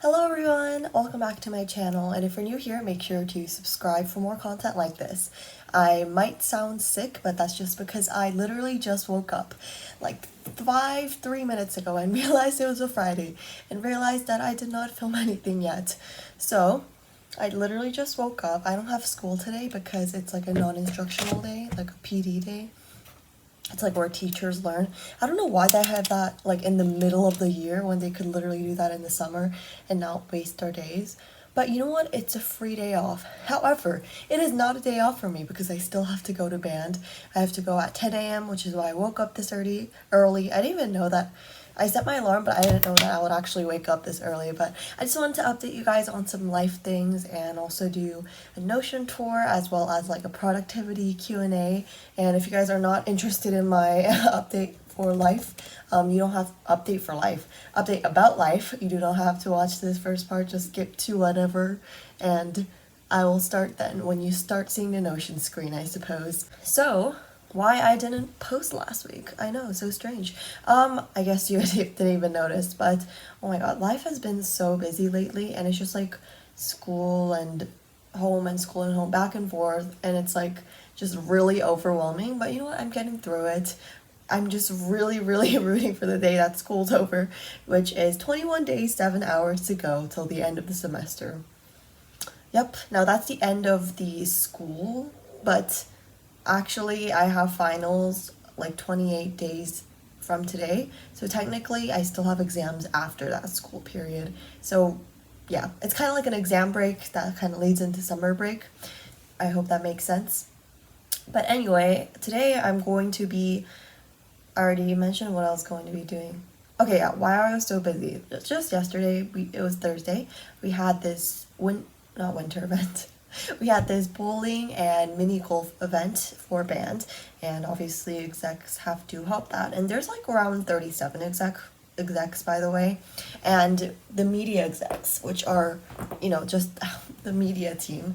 Hello everyone, welcome back to my channel, and if you're new here, make sure to subscribe for more content like this. I might sound sick, but that's just because I literally just woke up like 3 minutes ago and realized it was a Friday and realized that I did not film anything yet. So I literally just woke up. I don't have school today because it's like a non-instructional day, like a PD day. It's like where teachers learn. I don't know why they have that like in the middle of the year when they could literally do that in the summer and not waste their days. But you know what? It's a free day off. However, it is not a day off for me because I still have to go to band. I have to go at 10 a.m., which is why I woke up this early. I didn't even know that. I set my alarm, but I didn't know that I would actually wake up this early. But I just wanted to update you guys on some life things and also do a Notion tour as well as like a productivity Q&A. And if you guys are not interested in my update for life, you don't have update for life. Update about life. You do not have to watch this first part. Just skip to whatever, and I will start then when you start seeing the Notion screen, I suppose. So why I didn't post last week. I know, so strange. I guess you didn't even notice, but oh my god, life has been so busy lately, and it's just like school and home and school and home back and forth, and it's like just really overwhelming. But you know what? I'm getting through it. I'm just really, really rooting for the day that school's over, which is 21 days, 7 hours to go till the end of the semester. Yep, now that's the end of the school, but actually, I have finals like 28 days from today. So technically, I still have exams after that school period. So yeah, it's kind of like an exam break that kind of leads into summer break. I hope that makes sense. But anyway, today I'm going to be, I already mentioned what I was going to be doing. Okay, yeah, why I was so busy. Just yesterday, it was Thursday, we had this not winter event. We had this bowling and mini golf event for band, and obviously execs have to help that. And there's like around 37 execs, by the way, and the media execs, which are, just the media team,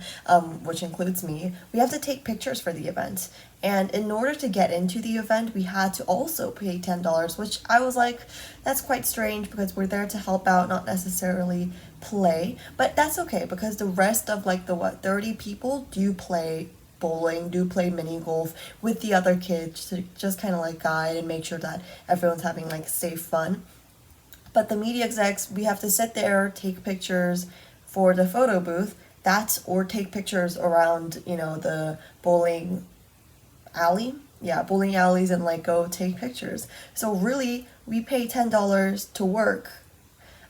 which includes me. We have to take pictures for the event, and in order to get into the event, we had to also pay $10, which I was like, that's quite strange because we're there to help out, not necessarily play. But that's okay because the rest of like the 30 people do play bowling, do play mini golf with the other kids to just kind of like guide and make sure that everyone's having like safe fun. But the media execs, we have to sit there, take pictures for the photo booth, or take pictures around, the bowling alley. Yeah, bowling alleys, and like go take pictures. So really, we pay $10 to work.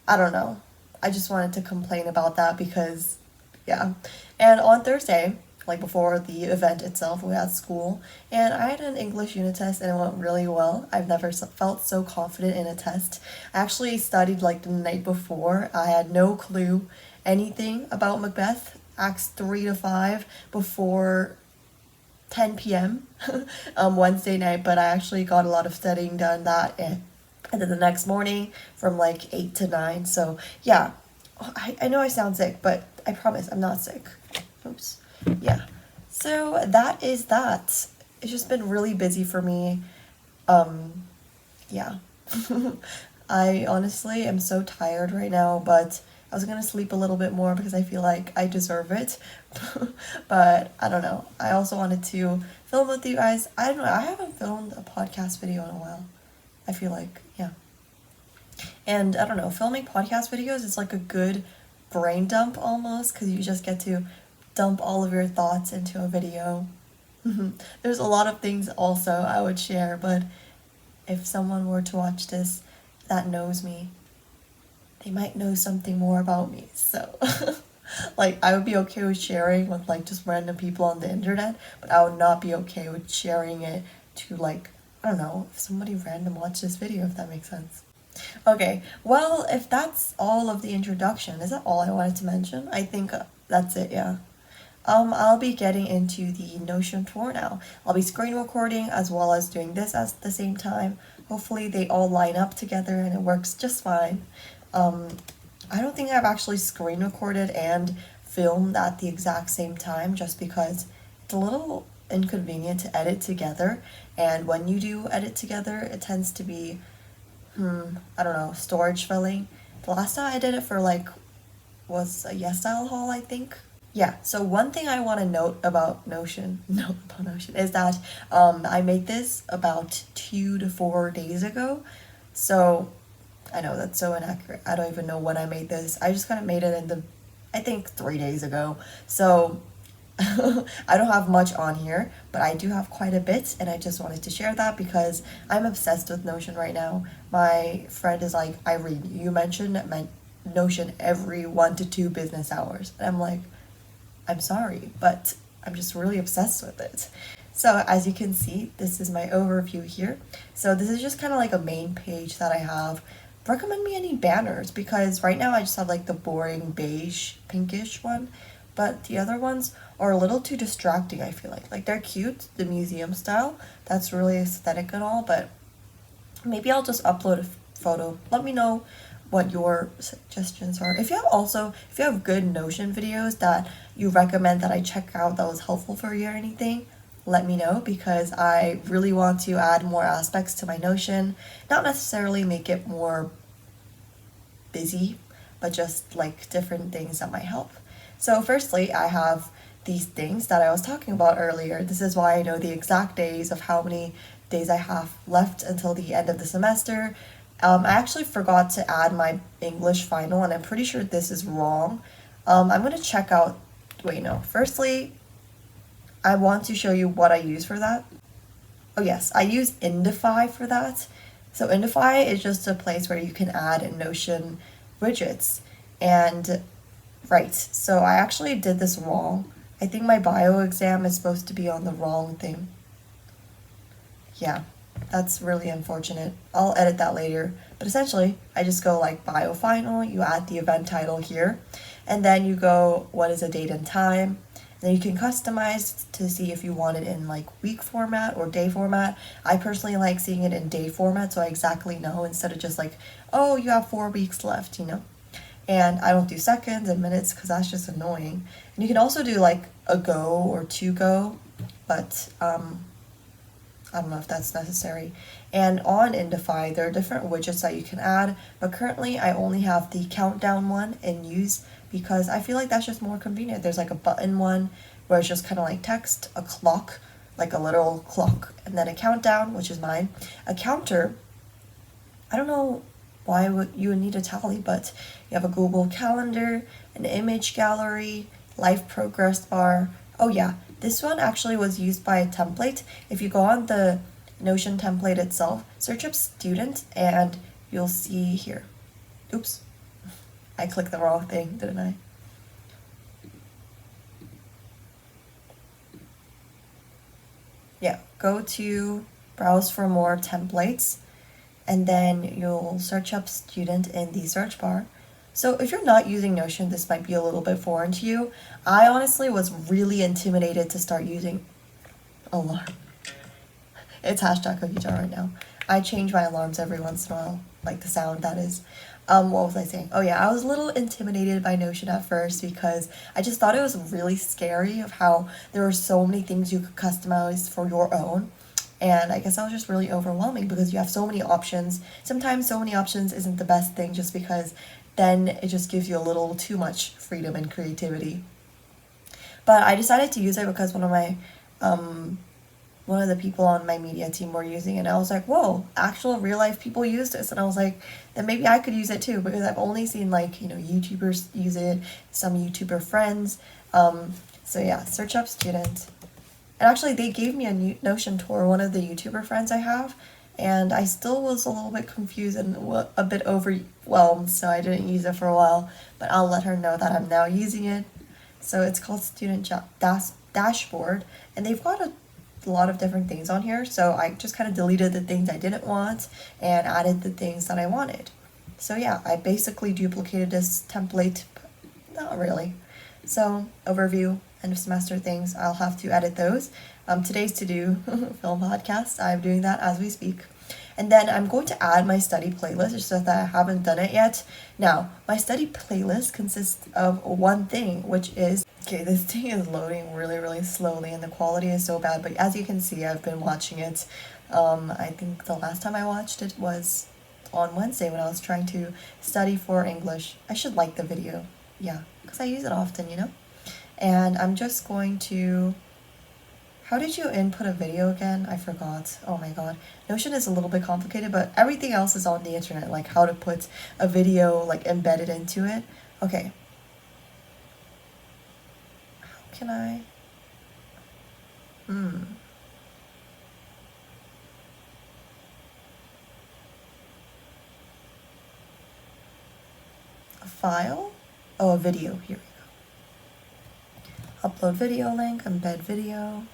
I don't know. I just wanted to complain about that because, yeah. And on Thursday, like before the event itself, we had school, and I had an English unit test, and it went really well. I've never felt so confident in a test. I actually studied like the night before. I had no clue anything about Macbeth, Acts 3 to 5, before 10 p.m. Wednesday night, but I actually got a lot of studying done and then the next morning from like 8 to 9. So yeah, I know I sound sick, but I promise I'm not sick. Oops. Yeah. So that is that. It's just been really busy for me. Yeah. I honestly am so tired right now, but I was gonna sleep a little bit more because I feel like I deserve it. But I don't know. I also wanted to film with you guys. I don't know. I haven't filmed a podcast video in a while. I feel like, yeah. And I don't know, filming podcast videos is like a good brain dump almost because you just get to dump all of your thoughts into a video. There's a lot of things also I would share, but if someone were to watch this that knows me, they might know something more about me. So like I would be okay with sharing with like just random people on the internet, but I would not be okay with sharing it to like, I don't know, if somebody random watched this video, if that makes sense. Okay, well, if that's all of the introduction, is that all I wanted to mention? I think that's it, yeah. I'll be getting into the Notion tour now. I'll be screen recording as well as doing this at the same time. Hopefully they all line up together and it works just fine. I don't think I've actually screen recorded and filmed at the exact same time just because it's a little inconvenient to edit together, and when you do edit together it tends to be I don't know, storage filling. The last time I did it for like was a Yes Style haul, I think. Yeah, so one thing I want to note about Notion, is that I made this about 2 to 4 days ago. So I know that's so inaccurate. I don't even know when I made this. I just kind of made it I think 3 days ago. So I don't have much on here, but I do have quite a bit, and I just wanted to share that because I'm obsessed with Notion right now. My friend is like, Irene, you mention Notion every 1 to 2 business hours. And I'm like, I'm sorry, but I'm just really obsessed with it. So as you can see, this is my overview here. So this is just kind of like a main page that I have. Recommend me any banners because right now I just have like the boring beige pinkish one, but the other ones are a little too distracting, I feel like. Like they're cute, the museum style, that's really aesthetic and all, but maybe I'll just upload a photo. Let me know what your suggestions are. If you have good Notion videos that you recommend that I check out that was helpful for you or anything, let me know because I really want to add more aspects to my Notion. Not necessarily make it more busy, but just like different things that might help. So firstly, I have these things that I was talking about earlier. This is why I know the exact days of how many days I have left until the end of the semester. I actually forgot to add my English final, and I'm pretty sure this is wrong. I'm going to check out, wait, no. Firstly, I want to show you what I use for that. Oh yes, I use Indify for that. So Indify is just a place where you can add Notion widgets. And right, so I actually did this wrong. I think my bio exam is supposed to be on the wrong thing. Yeah, that's really unfortunate. I'll edit that later. But essentially, I just go like bio final, you add the event title here, and then you go what is the date and time. Then you can customize to see if you want it in like week format or day format. I personally like seeing it in day format so I exactly know instead of just like, oh, you have 4 weeks left, you know. And I don't do seconds and minutes because that's just annoying. And you can also do like a go or to go, but I don't know if that's necessary. And on Indify, there are different widgets that you can add, but currently I only have the countdown one in use because I feel like that's just more convenient. There's like a button one where it's just kind of like text, a clock, like a literal clock, and then a countdown, which is mine. A counter, I don't know why you would need a tally, but you have a Google Calendar, an image gallery, life progress bar. Oh yeah, this one actually was used by a template. If you go on the Notion template itself, search up student and you'll see here. Oops, I clicked the wrong thing, didn't I? Yeah, go to browse for more templates and then you'll search up student in the search bar. So if you're not using Notion, this might be a little bit foreign to you. I honestly was really intimidated to start using alarm. It's hashtag cookie jar right now. I change my alarms every once in a while, like the sound that is. What was I saying? Oh yeah, I was a little intimidated by Notion at first because I just thought it was really scary of how there were so many things you could customize for your own. And I guess that was just really overwhelming because you have so many options. Sometimes so many options isn't the best thing just because then it just gives you a little too much freedom and creativity. But I decided to use it because one of the people on my media team were using it, and I was like, whoa, actual real life people use this. And I was like, then maybe I could use it too, because I've only seen like, you know, YouTubers use it, some YouTuber friends. So yeah, search up student. And actually they gave me a Notion tour, one of the YouTuber friends I have, and I still was a little bit confused and a bit overwhelmed, so I didn't use it for a while, but I'll let her know that I'm now using it. So it's called Student Dashboard, and they've got a lot of different things on here, so I just kind of deleted the things I didn't want and added the things that I wanted. So yeah, I basically duplicated this template, not really. So overview, end of semester things, I'll have to edit those. Today's to-do film podcast, I'm doing that as we speak. And then I'm going to add my study playlist, just so that I haven't done it yet. Now, my study playlist consists of one thing, which is, okay, this thing is loading really, really slowly and the quality is so bad, but as you can see, I've been watching it. I think the last time I watched it was on Wednesday when I was trying to study for English. I should like the video. yeah, because I use it often, you know? And I'm just going to, how did you input a video again? I forgot. Oh my god. Notion is a little bit complicated, but everything else is on the internet, like how to put a video like embedded into it. Okay. How can I? A file? Oh, a video. Here we go. Upload video link, embed video.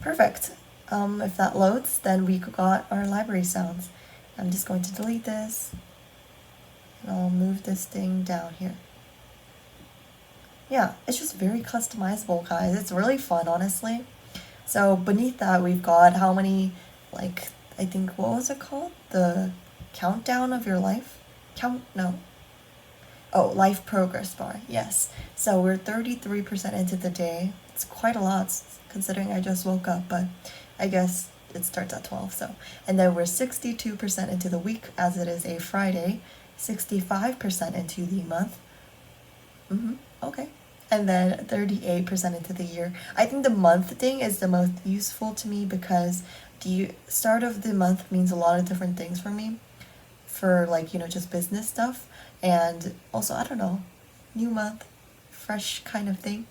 Perfect. If that loads, then we got our library sounds. I'm just going to delete this. And I'll move this thing down here. Yeah, it's just very customizable, guys. It's really fun, honestly. So beneath that, we've got how many, like, I think, what was it called? The countdown of your life? No. Oh, life progress bar, yes. So we're 33% into the day. It's quite a lot, considering I just woke up, but I guess it starts at 12, so. And then we're 62% into the week, as it is a Friday. 65% into the month. Okay. And then 38% into the year. I think the month thing is the most useful to me because the start of the month means a lot of different things for me. For like, you know, just business stuff. And also, I don't know, new month, fresh kind of thing.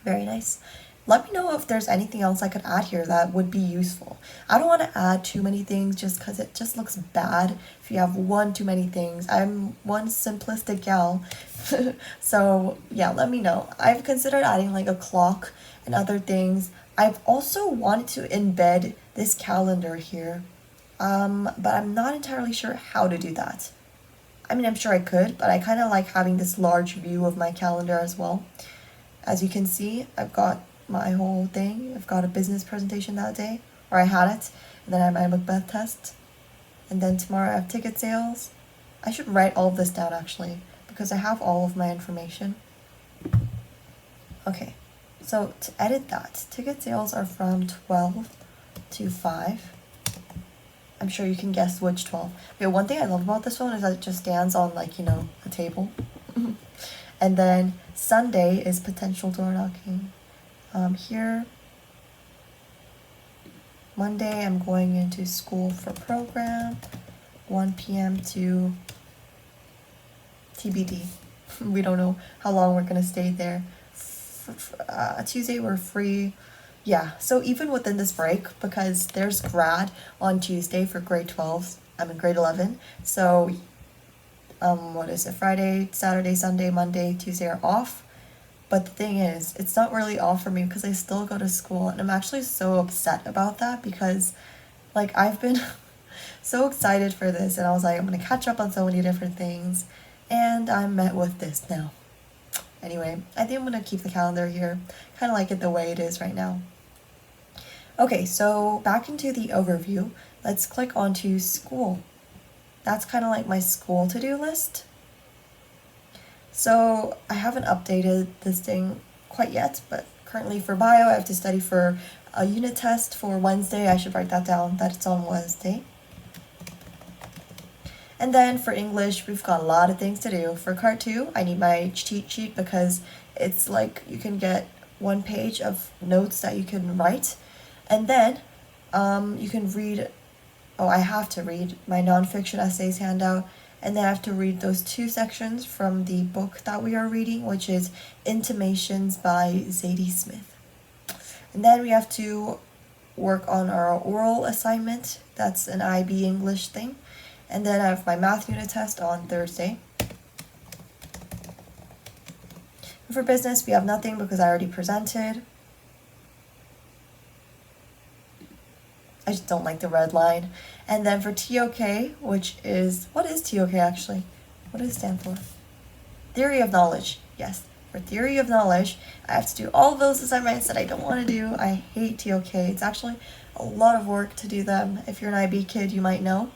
Very nice. Let me know if there's anything else I could add here that would be useful. I don't want to add too many things just because it just looks bad if you have one too many things. I'm one simplistic gal. So yeah, let me know. I've considered adding like a clock and other things. I've also wanted to embed this calendar here, but I'm not entirely sure how to do that. I mean, I'm sure I could, but I kind of like having this large view of my calendar as well. As you can see, I've got my whole thing. I've got a business presentation that day, or I had it, and then I have my Macbeth test, and then tomorrow I have ticket sales. I should write all of this down actually, because I have all of my information. Okay, so to edit that, ticket sales are from 12 to 5. I'm sure you can guess which 12. Okay, one thing I love about this one is that it just stands on, like, you know, a table. And then Sunday is potential door knocking. Here, Monday I'm going into school for program, 1 p.m. to TBD. We don't know how long we're going to stay there. Tuesday we're free. Yeah, so even within this break, because there's grad on Tuesday for grade 12s, I'm in grade 11, so what is it, Friday, Saturday, Sunday, Monday, Tuesday are off. But the thing is, it's not really off for me because I still go to school, and I'm actually so upset about that because, like, I've been so excited for this, and I was like, I'm gonna catch up on so many different things, and I'm met with this now. Anyway, I think I'm gonna keep the calendar here, kind of like it the way it is right now. Okay, so back into the overview, let's click onto school. That's kind of like my school to-do list. So I haven't updated this thing quite yet, but currently for bio, I have to study for a unit test for Wednesday. I should write that down, that it's on Wednesday. And then for English, we've got a lot of things to do. For Part 2, I need my cheat sheet because it's like you can get 1 page of notes that you can write. And then you can read, I have to read my nonfiction essays handout. And then I have to read those 2 sections from the book that we are reading, which is Intimations by Zadie Smith. And then we have to work on our oral assignment. That's an IB English thing. And then I have my math unit test on Thursday. And for business, we have nothing because I already presented. I just don't like the red line. And then for TOK, which is, what is TOK actually? What does it stand for? Theory of knowledge. Yes, for theory of knowledge, I have to do all of those assignments that I don't want to do. I hate TOK. It's actually a lot of work to do them. If you're an IB kid, you might know.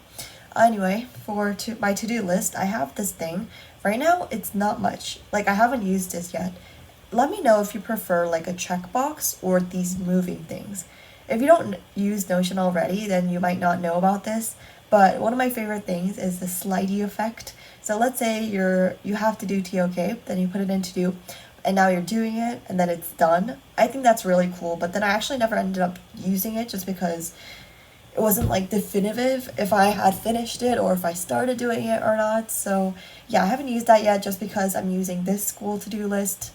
Anyway, for my to-do list, I have this thing. Right now, it's not much. Like, I haven't used this yet. Let me know if you prefer like a checkbox or these moving things. If you don't use Notion already, then you might not know about this, but one of my favorite things is the slidey effect. So let's say you have to do TOK, then you put it in to do, and now you're doing it, and then it's done. I think that's really cool, but then I actually never ended up using it just because it wasn't like definitive if I had finished it or if I started doing it or not. So yeah, I haven't used that yet just because I'm using this school to-do list.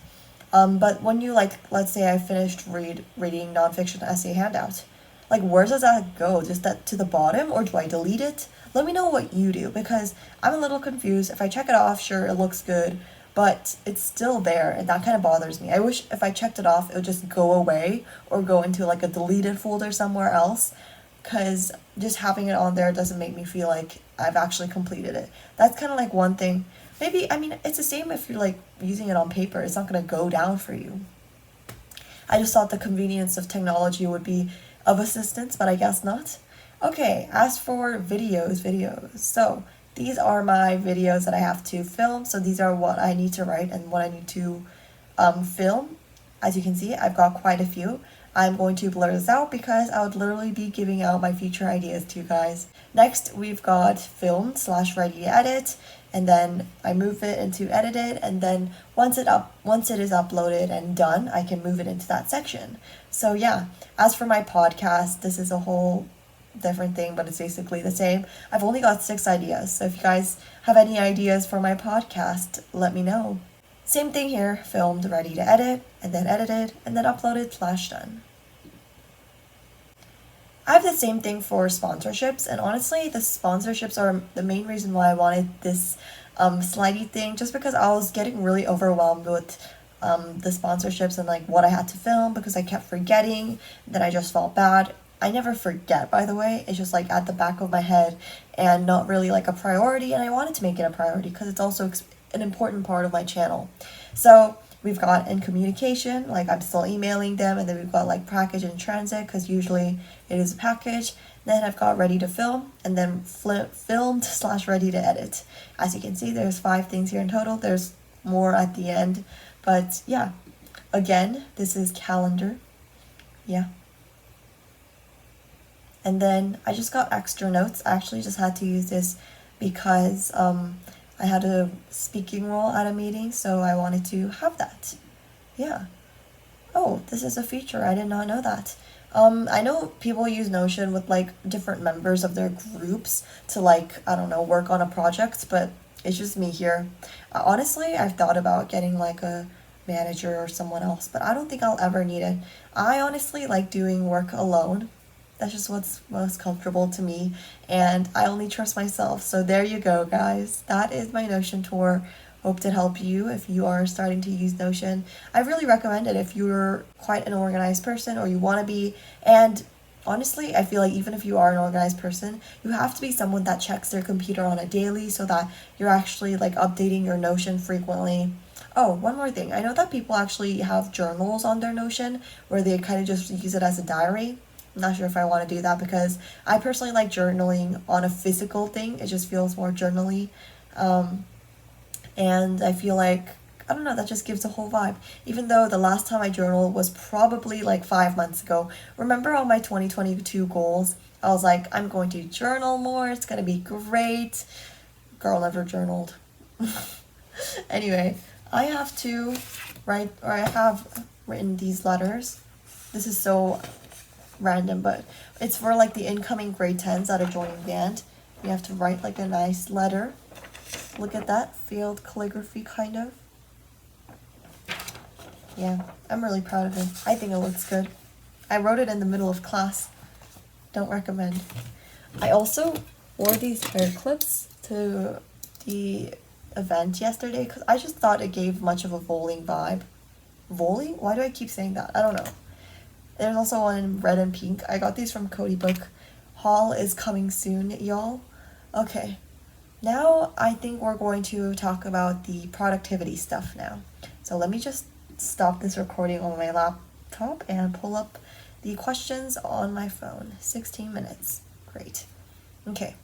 But when you like, let's say I finished reading nonfiction essay handout, like where does that go? Just that to the bottom, or do I delete it? Let me know what you do, because I'm a little confused. If I check it off, sure, it looks good, but it's still there, and that kind of bothers me. I wish if I checked it off, it would just go away or go into like a deleted folder somewhere else, because just having it on there doesn't make me feel like I've actually completed it. That's kind of like one thing. Maybe, I mean, it's the same if you're like using it on paper. It's not going to go down for you. I just thought the convenience of technology would be of assistance, but I guess not. Okay, as for videos. So these are my videos that I have to film. So these are what I need to write and what I need to film. As you can see, I've got quite a few. I'm going to blur this out because I would literally be giving out my future ideas to you guys. Next, we've got film / ready to edit, and then I move it into edited, and then once it is uploaded and done, I can move it into that section. So yeah, as for my podcast, this is a whole different thing, but it's basically the same. I've only got 6 ideas, so if you guys have any ideas for my podcast, let me know. Same thing here, filmed, ready to edit, and then edited, and then uploaded / done. I have the same thing for sponsorships, and honestly, the sponsorships are the main reason why I wanted this slidey thing, just because I was getting really overwhelmed with the sponsorships and like what I had to film, because I kept forgetting, then I just felt bad. I never forget, by the way. It's just like at the back of my head and not really like a priority, and I wanted to make it a priority because it's also an important part of my channel. So we've got in communication, like I'm still emailing them, and then we've got like package in transit, because usually it is a package. Then I've got ready to film, and then filmed / ready to edit. As you can see, there's 5 things here in total. There's more at the end, but yeah. Again, this is calendar. Yeah. And then I just got extra notes. I actually just had to use this because I had a speaking role at a meeting, so I wanted to have that. Yeah. Oh, this is a feature. I did not know that. I know people use Notion with like different members of their groups to like, I don't know, work on a project, but it's just me here. Honestly, I've thought about getting like a manager or someone else, but I don't think I'll ever need it. I honestly like doing work alone. That's just what's most comfortable to me, and I only trust myself. So there you go, guys. That is my Notion tour. Hope to help you if you are starting to use Notion. I really recommend it if you're quite an organized person, or you want to be. And honestly, I feel like even if you are an organized person, you have to be someone that checks their computer on a daily, so that you're actually like updating your Notion frequently. Oh, one more thing. I know that people actually have journals on their Notion where they kind of just use it as a diary. I'm not sure if I want to do that, because I personally like journaling on a physical thing. It just feels more journally. And I feel like, I don't know, that just gives a whole vibe. Even though the last time I journaled was probably like 5 months ago. Remember all my 2022 goals? I was like, I'm going to journal more. It's going to be great. Girl never journaled. Anyway, I have to write, or I have written these letters. This is so random, but it's for like the incoming grade 10s that are joining band. You have to write like a nice letter. Look at that, field calligraphy kind of. Yeah, I'm really proud of it. I think it looks good. I wrote it in the middle of class. Don't recommend. I also wore these hair clips to the event yesterday because I just thought it gave much of a bowling vibe. Bowling? Why do I keep saying that? I don't know. There's also one in red and pink. I got these from Cody Book. Haul is coming soon, y'all. Okay. Now I think we're going to talk about the productivity stuff now. So let me just stop this recording on my laptop and pull up the questions on my phone. 16 minutes. Great. Okay.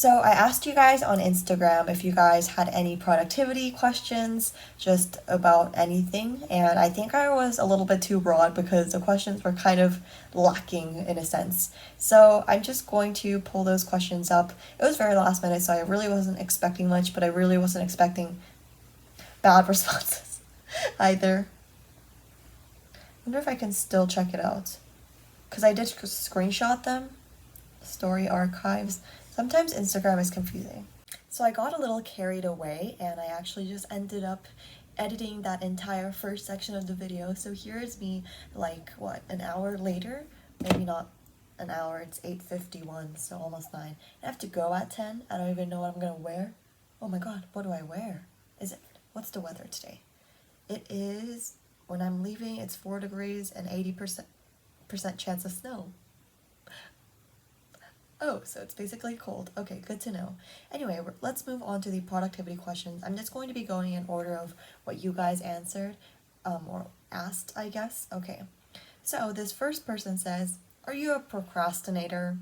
So I asked you guys on Instagram if you guys had any productivity questions just about anything, and I think I was a little bit too broad because the questions were kind of lacking in a sense. So I'm just going to pull those questions up. It was very last minute, so I really wasn't expecting much, but I really wasn't expecting bad responses either. I wonder if I can still check it out because I did screenshot them. Story archives. Sometimes Instagram is confusing. So I got a little carried away and I actually just ended up editing that entire first section of the video. So here is me like what, an hour later? Maybe not an hour, it's 8:51, so almost 9. I have to go at 10. I don't even know what I'm gonna wear. Oh my god, what do I wear? What's the weather today? It is, when I'm leaving, it's 4 degrees and 80% chance of snow. Oh, so it's basically cold. Okay, good to know. Anyway, let's move on to the productivity questions. I'm just going to be going in order of what you guys answered, or asked, I guess. Okay, so this first person says, are you a procrastinator?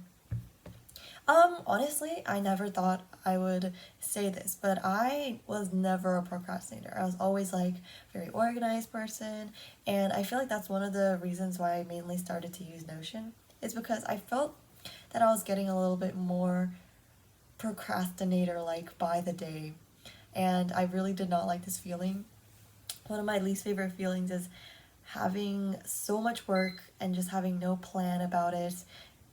Honestly, I never thought I would say this, but I was never a procrastinator. I was always like a very organized person, and I feel like that's one of the reasons why I mainly started to use Notion, is because I felt that I was getting a little bit more procrastinator like by the day, and I really did not like this feeling. One of my least favorite feelings is having so much work and just having no plan about it.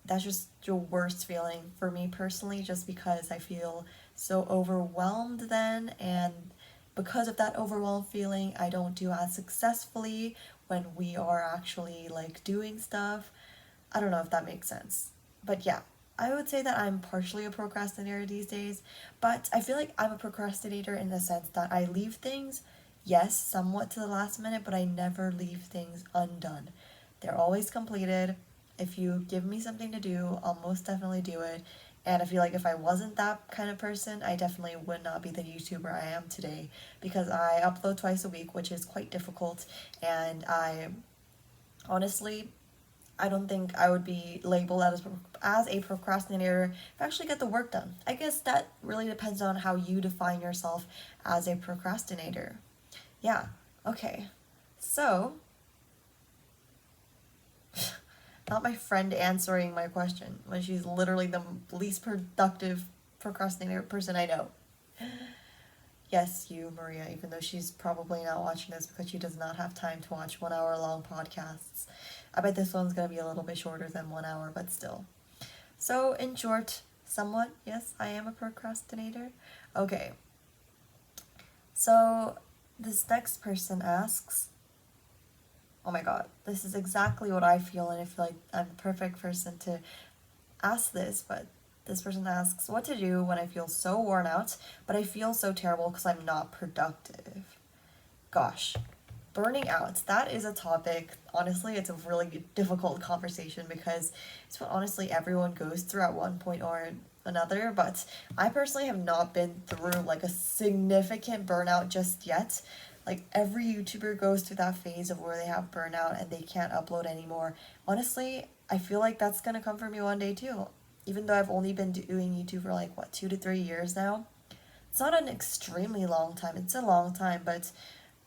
That's just the worst feeling for me personally, just because I feel so overwhelmed then, and because of that overwhelmed feeling, I don't do as successfully when we are actually like doing stuff. I don't know if that makes sense. But yeah, I would say that I'm partially a procrastinator these days, but I feel like I'm a procrastinator in the sense that I leave things, yes, somewhat to the last minute, but I never leave things undone. They're always completed. If you give me something to do, I'll most definitely do it. And I feel like if I wasn't that kind of person, I definitely would not be the YouTuber I am today, because I upload twice a week, which is quite difficult, and I honestly, I don't think I would be labeled as a procrastinator if I actually get the work done. I guess that really depends on how you define yourself as a procrastinator. Yeah, okay. So, not my friend answering my question when she's literally the least productive procrastinator person I know. Yes, you, Maria, even though she's probably not watching this because she does not have time to watch 1 hour long podcasts. I bet this one's going to be a little bit shorter than 1 hour, but still. So, in short, somewhat, yes, I am a procrastinator. Okay. So, this next person asks, oh my god, this is exactly what I feel, and I feel like I'm the perfect person to ask this, but this person asks, what to do when I feel so worn out, but I feel so terrible because I'm not productive. Gosh, burning out, that is a topic. Honestly, it's a really difficult conversation because it's what honestly everyone goes through at one point or another, but I personally have not been through like a significant burnout just yet. Like every YouTuber goes through that phase of where they have burnout and they can't upload anymore. Honestly, I feel like that's gonna come for me one day too. Even though I've only been doing YouTube for like what, 2 to 3 years now. It's not an extremely long time. It's a long time, but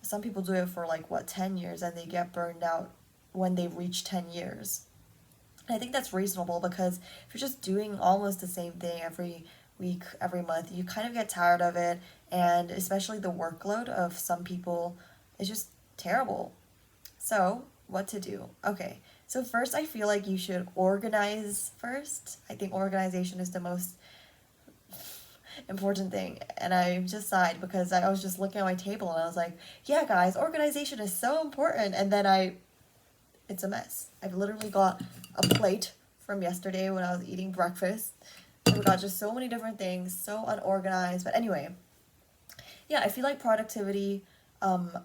some people do it for like what, 10 years, and they get burned out when they reach 10 years. And I think that's reasonable because if you're just doing almost the same thing every week, every month, you kind of get tired of it, and especially the workload of some people is just terrible. So, what to do? Okay, so first I feel like you should organize first. I think organization is the most important thing, and I just sighed because I was just looking at my table and I was like, yeah guys, organization is so important, and then it's a mess. I've literally got a plate from yesterday when I was eating breakfast. We got just so many different things, so unorganized. But anyway, yeah, I feel like productivity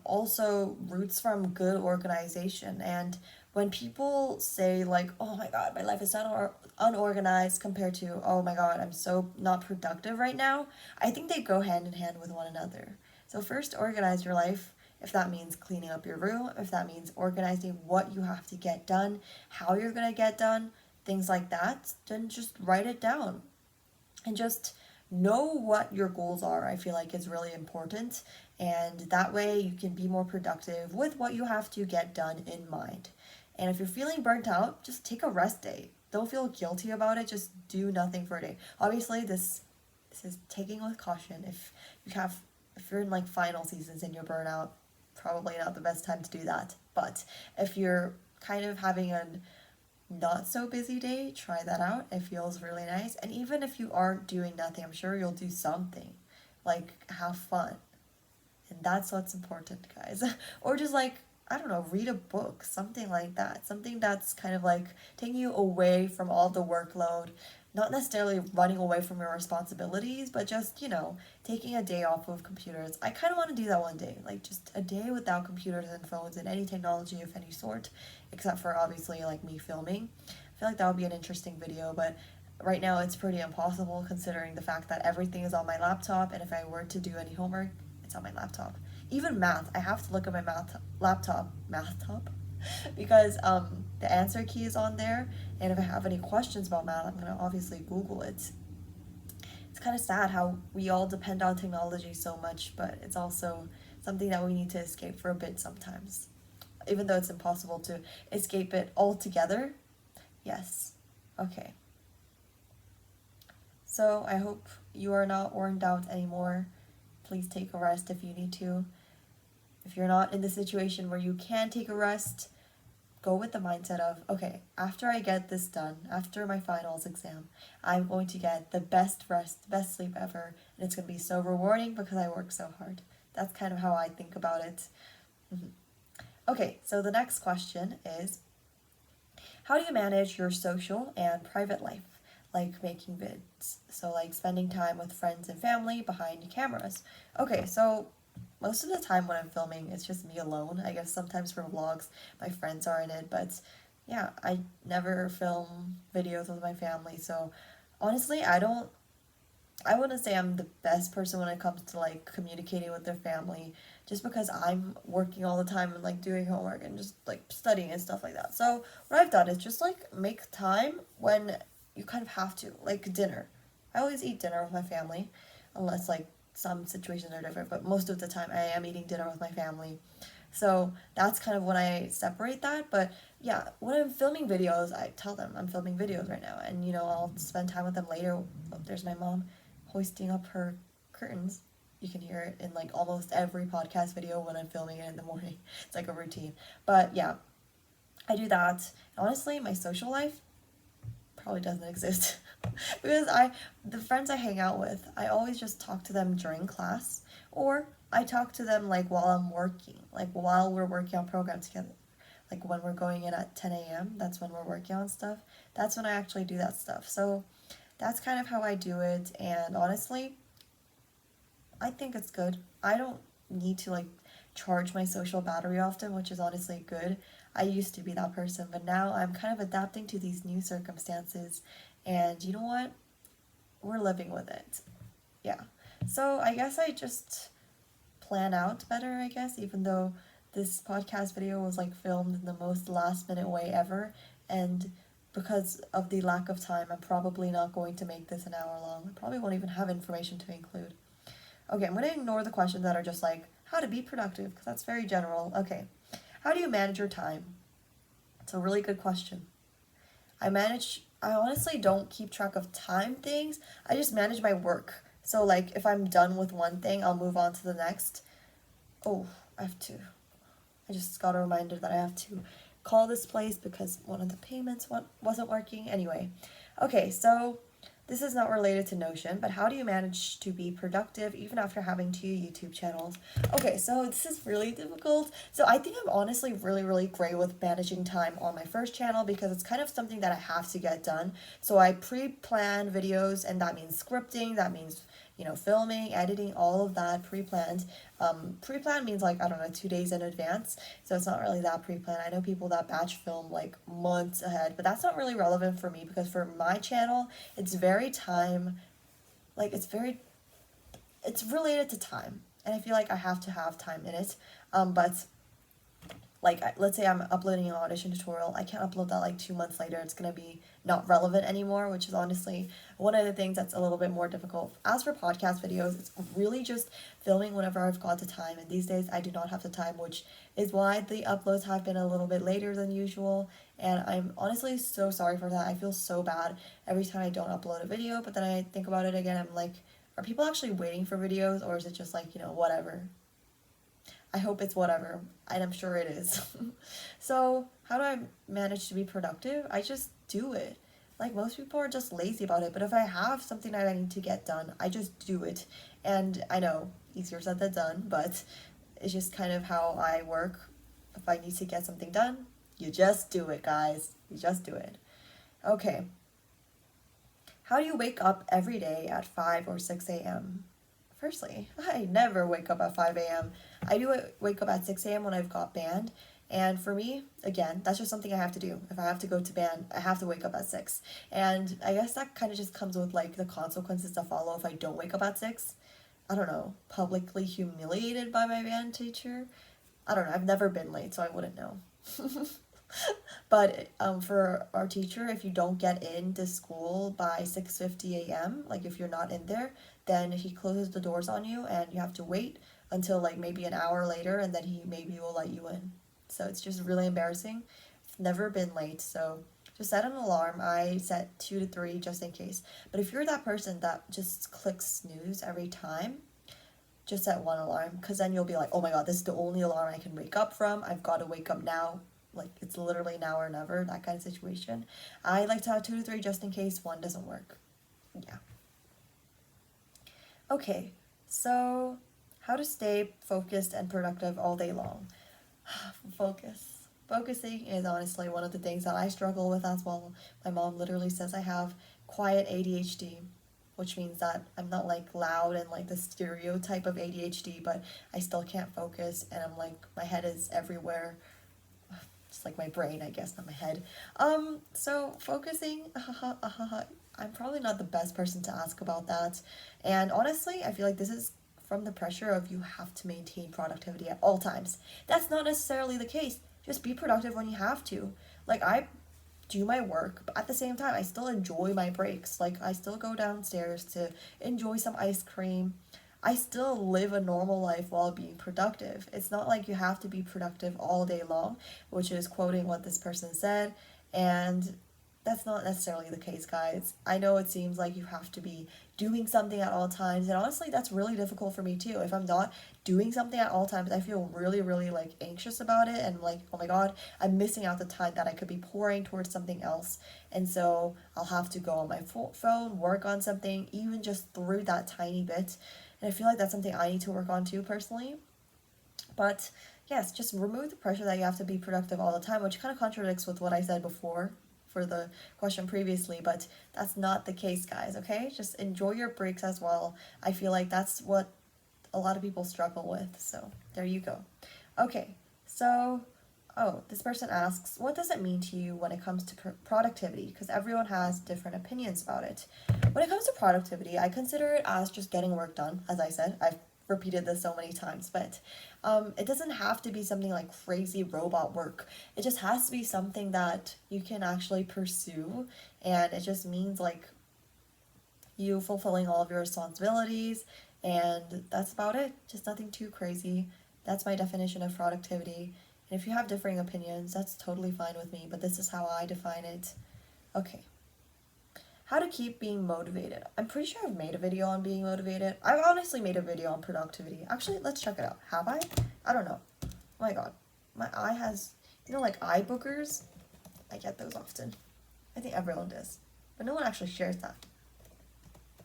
also roots from good organization. And when people say like, oh my god, my life is so unorganized compared to, oh my god, I'm so not productive right now, I think they go hand in hand with one another. So first, organize your life. If that means cleaning up your room, if that means organizing what you have to get done, how you're going to get done, things like that, then just write it down. And just know what your goals are. I feel like is really important, and that way you can be more productive with what you have to get done in mind. And if you're feeling burnt out, just take a rest day. Don't feel guilty about it. Just do nothing for a day. Obviously, this is taking with caution. If you're in like final seasons and you're burnout, probably not the best time to do that. But if you're kind of having a not so busy day, try that out. It feels really nice. And even if you aren't doing nothing, I'm sure you'll do something. Like have fun. And that's what's important, guys. Or just like, I don't know, read a book, something like that. Something that's kind of like taking you away from all the workload, not necessarily running away from your responsibilities, but just, taking a day off of computers. I kind of want to do that one day, like just a day without computers and phones and any technology of any sort, except for obviously like me filming. I feel like that would be an interesting video, but right now it's pretty impossible considering the fact that everything is on my laptop, and if I were to do any homework, it's on my laptop. Even math, I have to look at my math top, because the answer key is on there, and if I have any questions about math, I'm gonna obviously Google it. It's kind of sad how we all depend on technology so much, but it's also something that we need to escape for a bit sometimes. Even though it's impossible to escape it altogether. Yes. Okay. So I hope you are not worn out anymore. Please take a rest if you need to. If you're not in the situation where you can take a rest, go with the mindset of, okay, after I get this done, after my finals exam, I'm going to get the best rest, best sleep ever, and it's going to be so rewarding because I work so hard. That's kind of how I think about it. Okay, so the next question is, how do you manage your social and private life? Like making vids, so like spending time with friends and family behind cameras. Okay, so most of the time when I'm filming, it's just me alone. I guess sometimes for vlogs, my friends are in it, but yeah, I never film videos with my family. So honestly, I wouldn't say I'm the best person when it comes to like communicating with their family, just because I'm working all the time and like doing homework and just like studying and stuff like that. So what I've done is just like make time when you kind of have to, like dinner. I always eat dinner with my family, unless like some situations are different, but most of the time I am eating dinner with my family. So that's kind of when I separate that. But yeah, when I'm filming videos, I tell them I'm filming videos right now, and I'll spend time with them later. Oh, there's my mom hoisting up her curtains. You can hear it in like almost every podcast video when I'm filming it in the morning. It's like a routine. But yeah, I do that. Honestly, my social life probably doesn't exist because the friends I hang out with, I always just talk to them during class, or I talk to them like while I'm working, like while we're working on programs together. Like when we're going in at 10 a.m., that's when we're working on stuff. That's when I actually do that stuff. So that's kind of how I do it, and honestly, I think it's good. I don't need to like charge my social battery often, which is honestly good. I used to be that person, but now I'm kind of adapting to these new circumstances, and you know what? We're living with it. Yeah. So I guess I just plan out better, I guess, even though this podcast video was like filmed in the most last minute way ever, and because of the lack of time, I'm probably not going to make this an hour long. I probably won't even have information to include. Okay, I'm going to ignore the questions that are just like how to be productive, because that's very general. Okay, how do you manage your time? It's a really good question. I honestly don't keep track of time things. I just manage my work. So like if I'm done with one thing, I'll move on to the next. Oh, I just got a reminder that I have to call this place because one of the payments wasn't working. Anyway, okay, so this is not related to Notion, but how do you manage to be productive even after having 2 YouTube channels? Okay, so this is really difficult. So I think I'm honestly really, really great with managing time on my first channel because it's kind of something that I have to get done. So I pre-plan videos, and that means scripting, that means filming, editing, all of that pre-planned. Pre-planned means like, I don't know, 2 days in advance. So it's not really that pre-planned. I know people that batch film like months ahead, but that's not really relevant for me because for my channel, it's very time, like it's related to time. And I feel like I have to have time in it. But like let's say I'm uploading an audition tutorial, I can't upload that like 2 months later. It's gonna be not relevant anymore, which is honestly one of the things that's a little bit more difficult. As for podcast videos, it's really just filming whenever I've got the time, and these days I do not have the time, which is why the uploads have been a little bit later than usual, and I'm honestly so sorry for that. I feel so bad every time I don't upload a video, but then I think about it again, I'm like, are people actually waiting for videos, or is it just like, whatever? I hope it's whatever, and I'm sure it is. So, how do I manage to be productive? I just do it. Like, most people are just lazy about it, but if I have something that I need to get done, I just do it. And I know, easier said than done, but it's just kind of how I work. If I need to get something done, you just do it, guys. You just do it. Okay. How do you wake up every day at 5 or 6 a.m.? Firstly, I never wake up at 5 a.m. I do wake up at 6 a.m. when I've got band. And for me, again, that's just something I have to do. If I have to go to band, I have to wake up at 6. And I guess that kind of just comes with like the consequences that follow if I don't wake up at 6. I don't know, publicly humiliated by my band teacher. I don't know, I've never been late, so I wouldn't know. But for our teacher, if you don't get into school by 6:50 a.m., like if you're not in there, then he closes the doors on you and you have to wait until like maybe an hour later, and then he maybe will let you in. So it's just really embarrassing. I've never been late, so just set an alarm. I set 2 to 3 just in case. But if you're that person that just clicks snooze every time, just set one alarm, because then you'll be like, oh my god, this is the only alarm I can wake up from. I've got to wake up now. Like, it's literally now or never, that kind of situation. I like to have 2 to 3 just in case one doesn't work. Yeah. Okay, so how to stay focused and productive all day long. Focusing is honestly one of the things that I struggle with as well. My mom literally says I have quiet ADHD, which means that I'm not like loud and like the stereotype of ADHD, but I still can't focus, and I'm like, my head is everywhere. Just like my brain, I guess, not my head. So focusing, I'm probably not the best person to ask about that. And honestly, I feel like this is from the pressure of you have to maintain productivity at all times. That's not necessarily the case. Just be productive when you have to. Like, I do my work, but at the same time, I still enjoy my breaks. Like, I still go downstairs to enjoy some ice cream. I still live a normal life while being productive. It's not like you have to be productive all day long, which is quoting what this person said. And that's not necessarily the case, guys. I know it seems like you have to be doing something at all times, and honestly, that's really difficult for me too. If I'm not doing something at all times, I feel really, really like anxious about it, and like, oh my god, I'm missing out the time that I could be pouring towards something else. And so I'll have to go on my phone, work on something, even just through that tiny bit. And I feel like that's something I need to work on too, personally. But yes, just remove the pressure that you have to be productive all the time, which kind of contradicts with what I said before for the question previously, but that's not the case, guys, okay? Just enjoy your breaks as well. I feel like that's what a lot of people struggle with, so there you go. Okay, so, this person asks, what does it mean to you when it comes to productivity? Because everyone has different opinions about it. When it comes to productivity, I consider it as just getting work done, as I said. I've repeated this so many times, but it doesn't have to be something like crazy robot work. It just has to be something that you can actually pursue, and it just means like you fulfilling all of your responsibilities, and that's about it. Just nothing too crazy. That's my definition of productivity. And if you have differing opinions, that's totally fine with me, but this is how I define it. Okay. How to keep being motivated. I'm pretty sure I've made a video on being motivated. I've honestly made a video on productivity. Actually, let's check it out. Have I? I don't know. Oh my god. My eye has, like eye boogers? I get those often. I think everyone does. But no one actually shares that.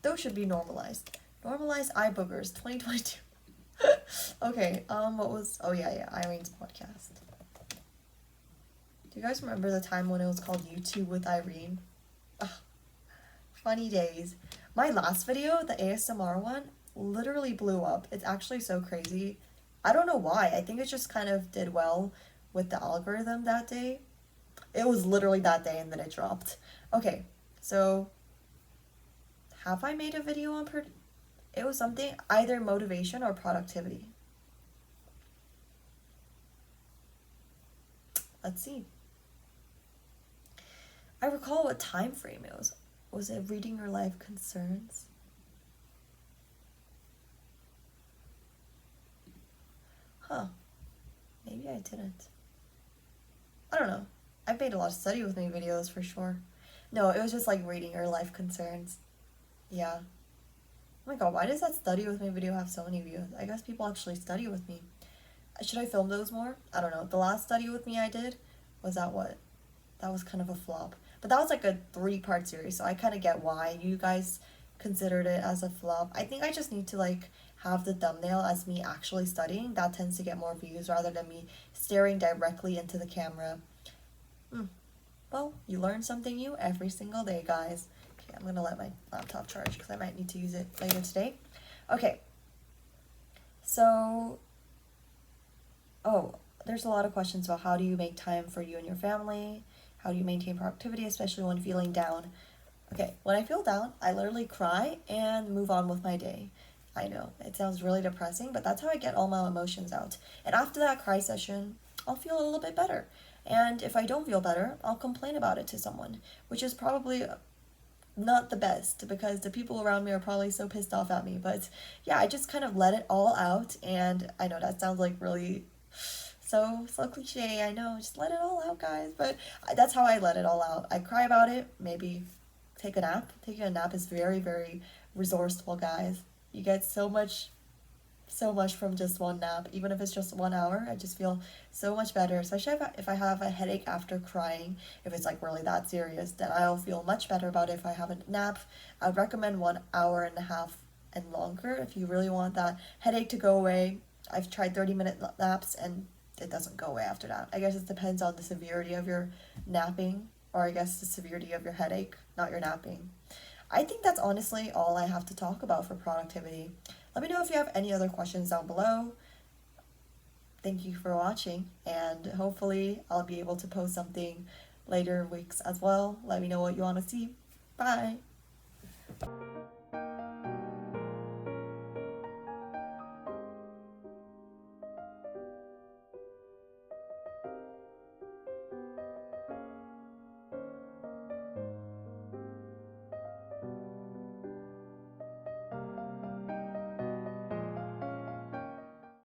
Those should be normalized. Normalized eye boogers, 2022. Okay, what was, oh yeah, Irene's podcast. Do you guys remember the time when it was called YouTube with Irene? Ugh. Funny days. My last video, the ASMR one, literally blew up. It's actually so crazy. I don't know why. I think it just kind of did well with the algorithm that day. It was literally that day and then it dropped. Okay, so have I made a video on it was something either motivation or productivity. Let's see. I recall what time frame it was. Was it reading your life concerns? Huh. Maybe I didn't. I don't know. I've made a lot of study with me videos for sure. No, it was just like reading your life concerns. Yeah. Oh my god, why does that study with me video have so many views? I guess people actually study with me. Should I film those more? I don't know. The last study with me I did, was that what? That was kind of a flop. But that was like a 3-part series, so I kind of get why you guys considered it as a flop. I think I just need to like have the thumbnail as me actually studying. That tends to get more views rather than me staring directly into the camera. Well, you learn something new every single day, guys. Okay, I'm gonna let my laptop charge because I might need to use it later today. Okay. So, oh, there's a lot of questions about how do you make time for you and your family? How do you maintain productivity, especially when feeling down? Okay, when I feel down, I literally cry and move on with my day. I know, it sounds really depressing, but that's how I get all my emotions out. And after that cry session, I'll feel a little bit better. And if I don't feel better, I'll complain about it to someone, which is probably not the best because the people around me are probably so pissed off at me. But yeah, I just kind of let it all out. And I know that sounds like really so cliche. I know, just let it all out, guys. But that's how I let it all out. I cry about it, maybe take a nap. Taking a nap is very, very resourceful, guys. You get so much from just one nap. Even if it's just 1 hour, I just feel so much better, especially if I have a headache after crying. If it's like really that serious, then I'll feel much better about it if I have a nap. I would recommend 1 hour and a half and longer if you really want that headache to go away. I've tried 30-minute naps and it doesn't go away after that. I guess it depends on the severity of your napping, or I guess the severity of your headache, not your napping. I think that's honestly all I have to talk about for productivity. Let me know if you have any other questions down below. Thank you for watching, and hopefully I'll be able to post something later weeks as well. Let me know what you want to see. Bye!